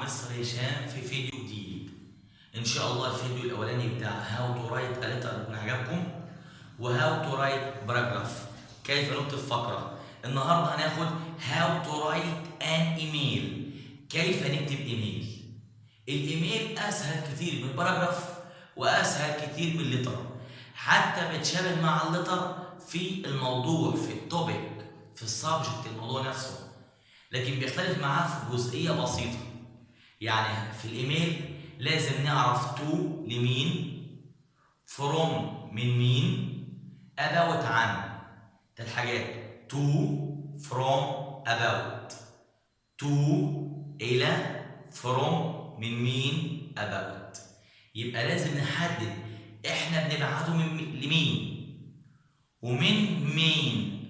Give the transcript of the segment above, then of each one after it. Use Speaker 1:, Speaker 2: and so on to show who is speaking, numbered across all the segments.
Speaker 1: مستر هشام في فيديو جديد. ان شاء الله الفيديو الاولاني بتاع هاو تو رايت ا ليتر من عجبكم، وهاو تو رايت باراجراف كيف نكتب فقره. النهارده هناخد هاو تو رايت ان ايميل، كيف نكتب ايميل. الايميل اسهل كتير من باراجراف واسهل كتير من لتر، حتى بتشابه مع اللتر في الموضوع، في التوبيك، في السبجكت، الموضوع نفسه، لكن بيختلف معاه في جزئيه بسيطه. يعني في الايميل لازم نعرف تو لمين، فروم من مين، about عن. ده الحاجات تو، فروم، about. تو الى، فروم من مين، about. يبقى لازم نحدد احنا بنبعته من لمين ومن مين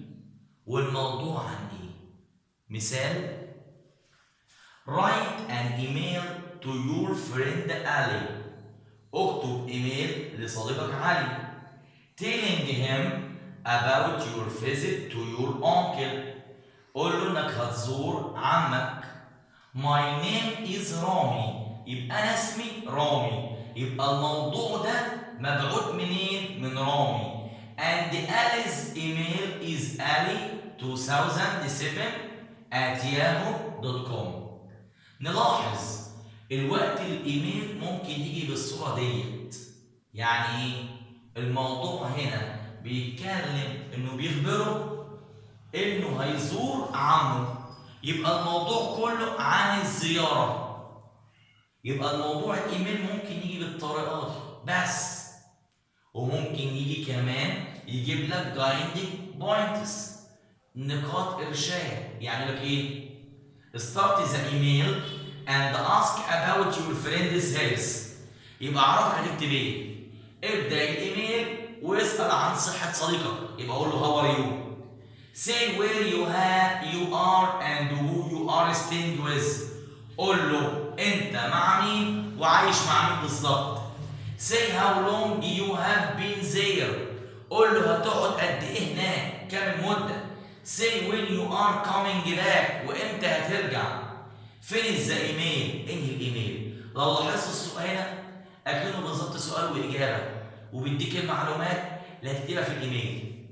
Speaker 1: والموضوع عن ايه. مثال: write an email to your friend Ali. اكتب ايميل لصديقك علي. telling him about your visit to your uncle. قول له انك هتزور عمك. my name is رامي. يبقى انا اسمي رامي، يبقى الموضوع ده مبعوث منين؟ من رامي. and Ali's email is ali2007@yahoo.com. نلاحظ الوقت الايميل ممكن يجي بالصوره ديت. يعني ايه؟ الموضوع هنا بيتكلم انه بيخبره انه هيزور عمه، يبقى الموضوع كله عن الزياره. يبقى الموضوع الايميل ممكن يجي بالطريقه دي بس، وممكن يجي كمان يجيب لك جايدنج بوينتس، نقاط ارشاد. يعني لك ايه؟ start the email and ask about your friend's health. يبقى عرفك هتكتب ايه. ابدا الايميل واسال عن صحه صديقك، يبقى قول له how are you. say where you are and who you are staying with. قول له انت مع مين وعايش مع مين بالظبط. say how long you have been there. قول له هتقعد قد ايه هناك، كام المده. say when you are coming back. وامتى هترجع. finish the email. انهي الايميل. لو لاحظت السؤال هنا اكنه بالظبط سؤال واجابه، وبيديك المعلومات اللي هتكتبها في الايميل.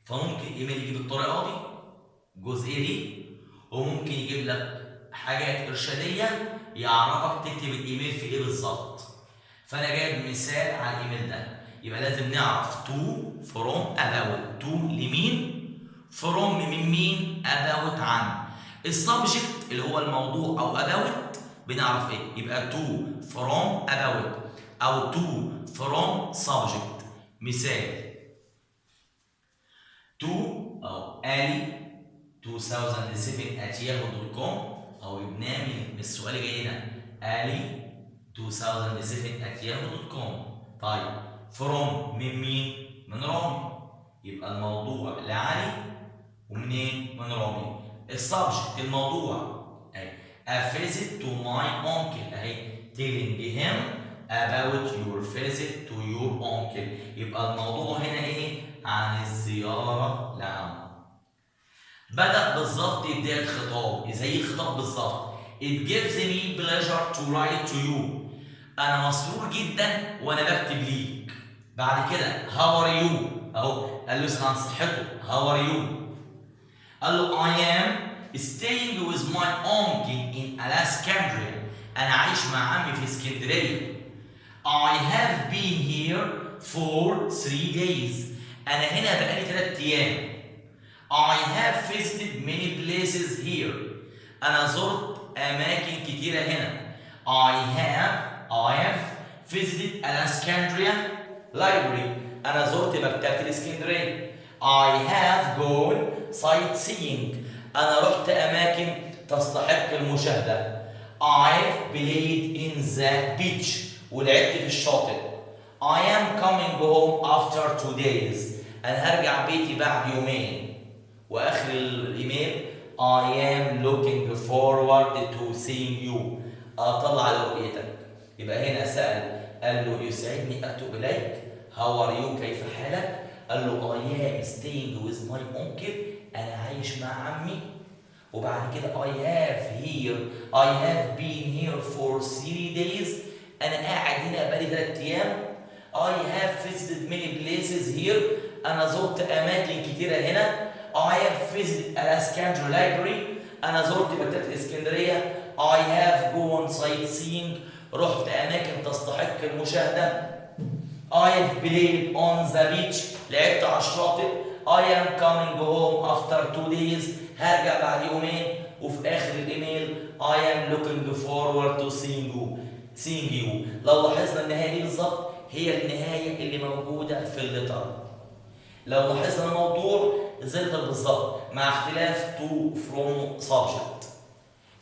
Speaker 1: فممكن الايميل يجيب الطريقه دي، الجزئيه دي، وممكن يجيب لك حاجات ارشاديه يعرفك تكتب الايميل في ايه بالظبط. فانا جايب مثال على الايميل ده. يبقى لازم نعرف تو، فروم، about. تو لمين، فروم من مين، about عن. السبجكت اللي هو الموضوع او about بنعرف ايه. يبقى تو فروم about او تو فروم subject. مثال: to او Ali 2007@yahoo.com، او يبنى من السؤال جاي هنا Ali 2007@yahoo.com. طيب from من مين؟ من رامي. يبقى الموضوع لعلي ومنين؟ من رامي. السبجكت الموضوع اهي a visit to my uncle اهي telling him about your visit to your uncle. يبقى الموضوع هنا ايه؟ عن الزيارة لعمه. بدأ بالظبط بداية خطاب زي خطاب بالظبط. It gives me pleasure to write to you. أنا مسرور جدا وأنا بكتب ليك. بعد كده how are you أهو قال له عن صحته how are you. قال له I am staying with my uncle in Alexandria. أنا عايش مع عمي في اسكندرية. I have been here for 3 days. أنا هنا بقالي 3 أيام. I have visited many places here. أنا زرت أماكن كتيرة هنا. I have visited Alexandria Library. أنا زرت مكتبة الإسكندرية. I have gone sightseeing. أنا رحت أماكن تستحق المشاهدة. I've played in the beach. ولعبت في الشاطئ. I am coming home after 2 days. أنا هرجع بيتي بعد يومين. واخر الايميل I am looking forward to seeing you. اطلع لرؤيتك. يبقى هنا سأل قال له يسعدني اكتب اليك. how are you كيف حالك. قال له I am staying with my uncle. انا عايش مع عمي. وبعد كده I have been here for 3 days. أنا قاعد هنا بقالي 3 أيام. I have visited many places here. أنا زرت أماكن كتيرة هنا. I have visited Alexandria Library. أنا زرت مكتبة الإسكندرية. I have gone sightseeing. رحت أماكن تستحق المشاهدة. I have played on the beach. لعبت على الشاطئ. I am coming home after 2 days. هرجع بعد يومين. وفي آخر الإيميل I am looking forward to seeing you. لو لاحظنا النهاية دي بالظبط هي النهاية اللي موجودة في الليتر. لو لاحظنا الموضوع زي الليتر بالظبط مع اختلاف to from subject.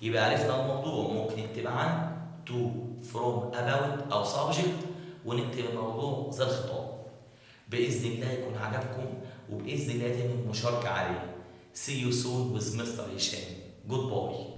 Speaker 1: يبقى عرفنا الموضوع ممكن نكتب عن to from about أو subject ونكتب الموضوع زي الخطاب. بإذن الله يكون عجبكم وبإذن الله يتم المشاركة عليه. See you soon with Mr. هشام. Goodbye.